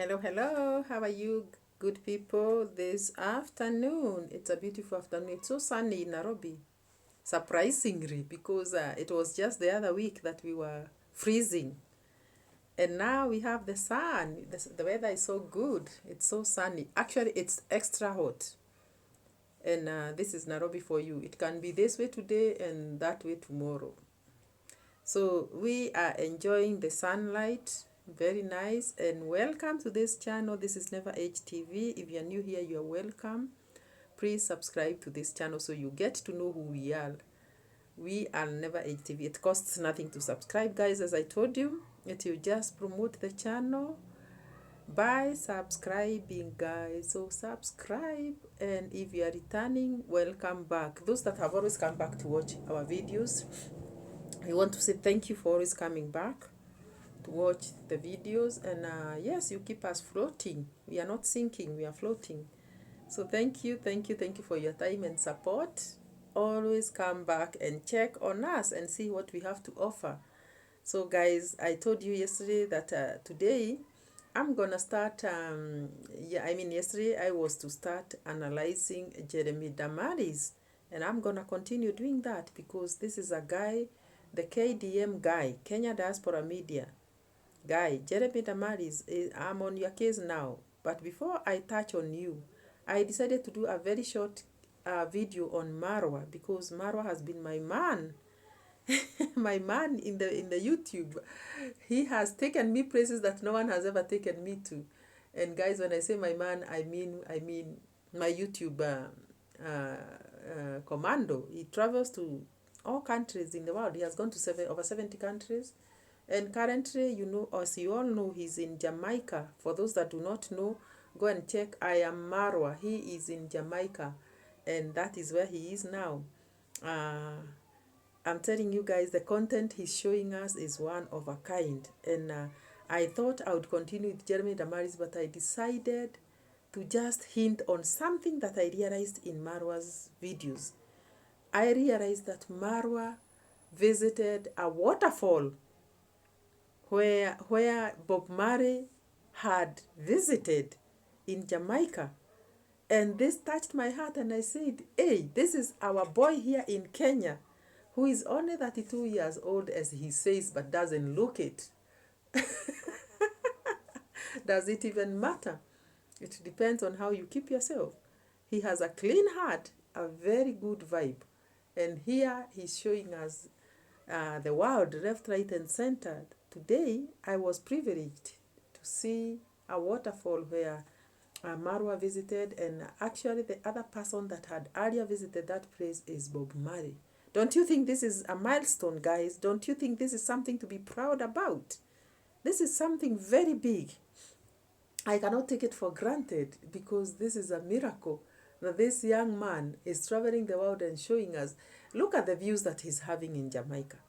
Hello, hello. How are you, good people? This afternoon, it's a beautiful afternoon. It's so sunny in Nairobi, surprisingly, because it was just the other week that we were freezing. And now we have the sun. The weather is so good. It's so sunny. Actually, it's extra hot. And this is Nairobi for you. It can be this way today and that way tomorrow. So we are enjoying the sunlight. Very nice. And welcome to this channel. This is Never Age TV. If you're new here, you're welcome. Please subscribe to this channel so you get to know who we are. We are Never Age TV. It costs nothing to subscribe, guys, as I told you. It will just promote the channel by subscribing, guys. So subscribe, and if you are returning, welcome back. Those that have always come back to watch our videos, I want to say thank you for always coming back to watch the videos. And yes, you keep us floating. We are not sinking, we are floating. So thank you, thank you, thank you for your time and support. Always come back and check on us and see what we have to offer. So guys, I told you yesterday that today I'm gonna start yesterday I was to start analyzing Jeremy Damaris, and I'm gonna continue doing that because this is a guy, the KDM guy, Kenya Diaspora Media guy, Jeremy Damaris. I'm on your case now, but before I touch on you, I decided to do a very short video on Marwa, because Marwa has been my man. My man in the YouTube. He has taken me places that no one has ever taken me to. And guys, when I say my man, I mean my YouTube commando. He travels to all countries in the world. He has gone to over 70 countries. And currently, you know, as you all know, he's in Jamaica. For those that do not know, go and check I Am Marwa. He is in Jamaica, and that is where he is now. I'm telling you guys, the content he's showing us is one of a kind. And I thought I would continue with Jeremy Damaris, but I decided to just hint on something that I realized in Marwa's videos. I realized that Marwa visited a waterfall where Bob Marley had visited in Jamaica. And this touched my heart, and I said, hey, this is our boy here in Kenya, who is only 32 years old, as he says, but doesn't look it. Does it even matter? It depends on how you keep yourself. He has a clean heart, a very good vibe. And here he's showing us the world, left, right, and center. Today, I was privileged to see a waterfall where Marwa visited, and actually the other person that had earlier visited that place is Bob Marley. Don't you think this is a milestone, guys? Don't you think this is something to be proud about? This is something very big. I cannot take it for granted, because this is a miracle that this young man is traveling the world and showing us. Look at the views that he's having in Jamaica.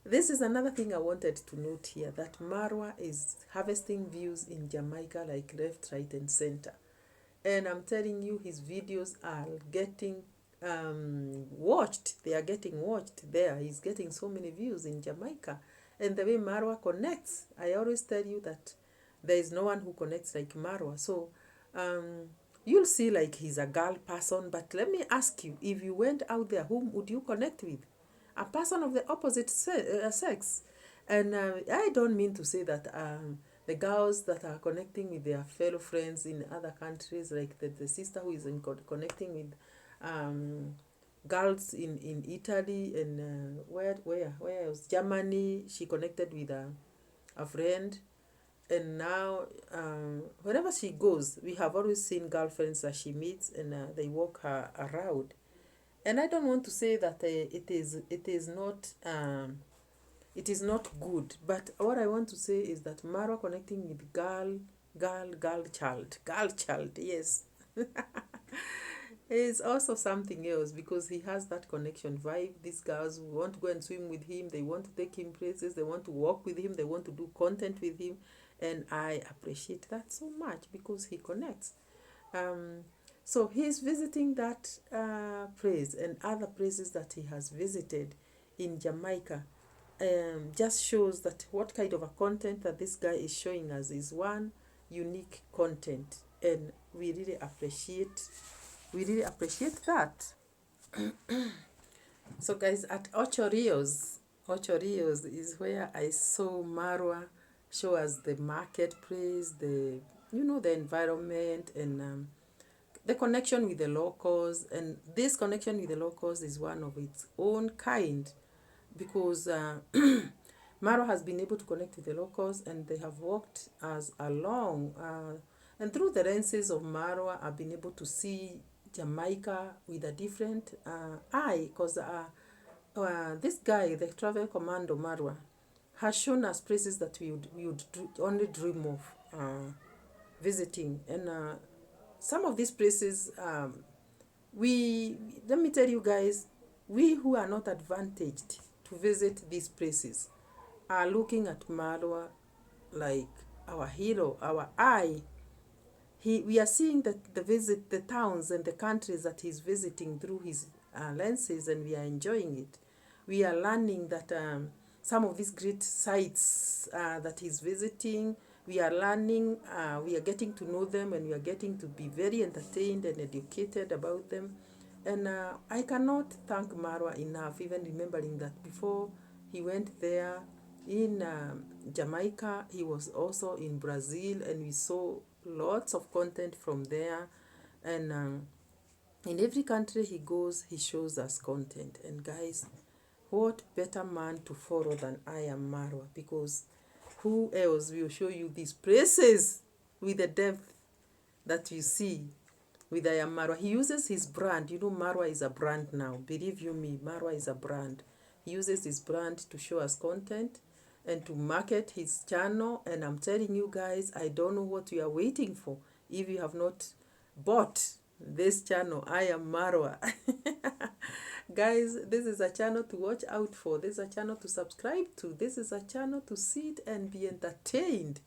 This is another thing I wanted to note here, that Marwa is harvesting views in Jamaica like left, right, and center. And I'm telling you, his videos are getting watched. They are getting watched there. He's getting so many views in Jamaica. And the way Marwa connects, I always tell you that there is no one who connects like Marwa. So you'll see like he's a girl person, but let me ask you, if you went out there, whom would you connect with? A person of the opposite sex. And I don't mean to say that the girls that are connecting with their fellow friends in other countries, like the sister who is connecting with girls in Italy, and where else? Germany, she connected with a friend. And now, wherever she goes, we have always seen girlfriends that she meets, and they walk her around. And I don't want to say that it is not good, but what I want to say is that Marwa connecting with girl child, yes, is also something else, because he has that connection vibe. These girls want to go and swim with him, they want to take him places, they want to walk with him, they want to do content with him, and I appreciate that so much because he connects. So he's visiting that place and other places that he has visited in Jamaica. Just shows that what kind of a content that this guy is showing us is one, unique content, and we really appreciate that. So guys, at Ocho Rios is where I saw Marwa show us the marketplace, the environment, and the connection with the locals. And this connection with the locals is one of its own kind, because Marwa has been able to connect with the locals, and they have walked us along. And through the lenses of Marwa, I've been able to see Jamaica with a different eye, because this guy, the travel commando Marwa, has shown us places that we would only dream of visiting. And some of these places, let me tell you guys, we who are not advantaged to visit these places are looking at Marwa like our hero, our eye. We are seeing the towns and the countries that he's visiting through his lenses, and we are enjoying it. We are learning that some of these great sites that he's visiting, we are learning, we are getting to know them, and we are getting to be very entertained and educated about them. And I cannot thank Marwa enough, even remembering that before he went there in Jamaica, he was also in Brazil, and we saw lots of content from there. And in every country he goes, he shows us content. And guys, what better man to follow than I am Marwa? Because who else will show you these places with the depth that you see with I am Marwa? He uses his brand. You know, Marwa is a brand now. Believe you me, Marwa is a brand. He uses his brand to show us content and to market his channel. And I'm telling you guys, I don't know what you are waiting for. If you have not bought this channel, I am Marwa. Guys, this is a channel to watch out for. This is a channel to subscribe to. This is a channel to sit and be entertained.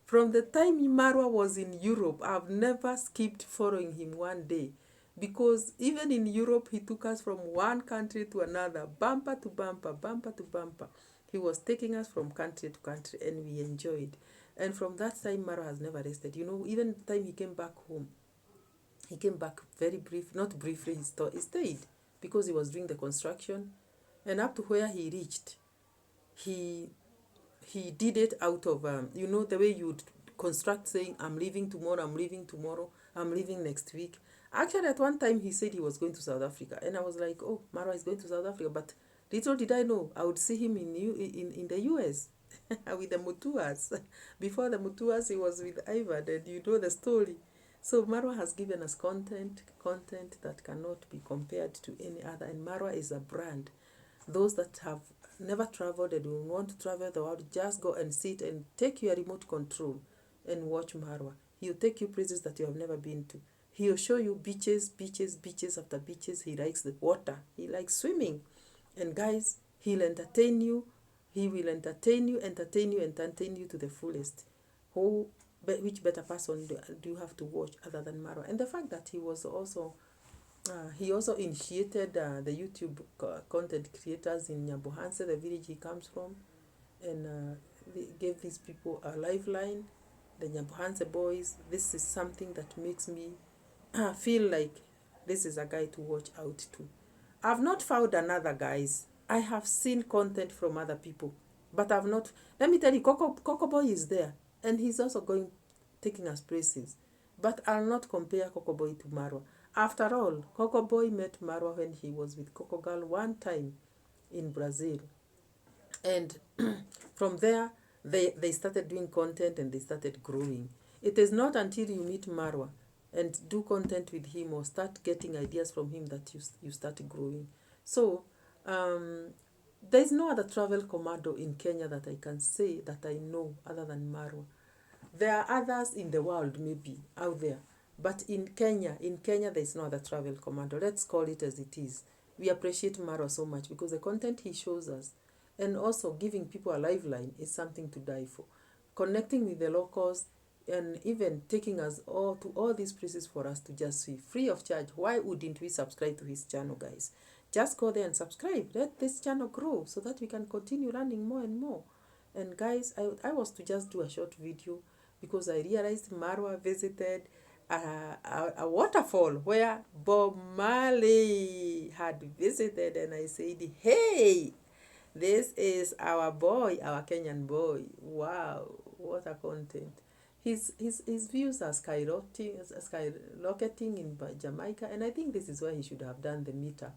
From the time Marwa was in Europe, I've never skipped following him one day. Because even in Europe, he took us from one country to another, bumper to bumper, bumper to bumper. He was taking us from country to country, and we enjoyed. And from that time, Marwa has never rested. You know, even the time he came back home, he came back very brief, not briefly, he stayed because he was doing the construction. And up to where he reached, he did it out of, the way you would construct saying, I'm leaving tomorrow, I'm leaving tomorrow, I'm leaving next week. Actually, at one time, he said he was going to South Africa. And I was like, oh, Marwa is going to South Africa. But little did I know, I would see him in the US with the Mutuas. Before the Mutuas, he was with Ivan, and you know the story. So Marwa has given us content that cannot be compared to any other. And Marwa is a brand. Those that have never traveled and will want to travel the world, just go and sit and take your remote control and watch Marwa. He'll take you places that you have never been to. He'll show you beaches after beaches. He likes the water. He likes swimming. And guys, he'll entertain you. He will entertain you to the fullest. Which better person do you have to watch other than Marwa? And the fact that he also initiated the YouTube content creators in Nyabohanse, the village he comes from, and gave these people a lifeline, the Nyabohanse boys. This is something that makes me feel like this is a guy to watch out to. I've not found another, guys. I have seen content from other people, but I've not. Let me tell you, Coco Boy is there, and he's also taking us places. But I'll not compare Coco Boy to Marwa. After all, Coco Boy met Marwa when he was with Coco Girl one time in Brazil. And from there, they started doing content and they started growing. It is not until you meet Marwa and do content with him or start getting ideas from him that you start growing. So, there's no other travel commando in Kenya that I can say that I know other than Marwa. There are others in the world maybe out there. But in Kenya, there's no other travel commando. Let's call it as it is. We appreciate Marwa so much because the content he shows us, and also giving people a lifeline, is something to die for. Connecting with the locals, and even taking us all to all these places for us to just see free of charge. Why wouldn't we subscribe to his channel, guys? Just go there and subscribe. Let this channel grow so that we can continue learning more and more. And guys, I was to just do a short video because I realized Marwa visited a waterfall where Bob Marley had visited, and I said, hey, this is our boy, our Kenyan boy. Wow, what a content. His views are skyrocketing in Jamaica, and I think this is why he should have done the meetup.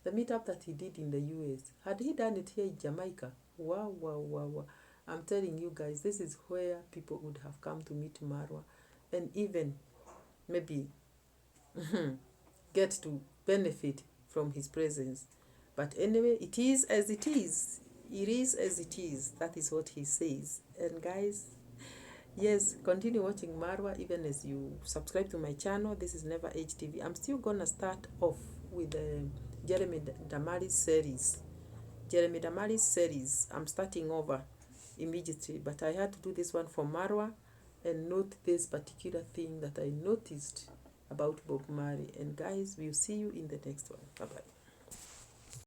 The meetup that he did in the US. Had he done it here in Jamaica? Wow, wow, wow, wow. I'm telling you guys, this is where people would have come to meet Marwa and even maybe get to benefit from his presence. But anyway, it is as it is. It is as it is. That is what he says. And guys, yes, continue watching Marwa even as you subscribe to my channel. This is Never Age TV. I'm still gonna start off with the Jeremy Damari's series. Jeremy Damari's series. I'm starting over immediately, but I had to do this one for Marwa and note this particular thing that I noticed about Bob Marley. And guys, we'll see you in the next one. Bye bye.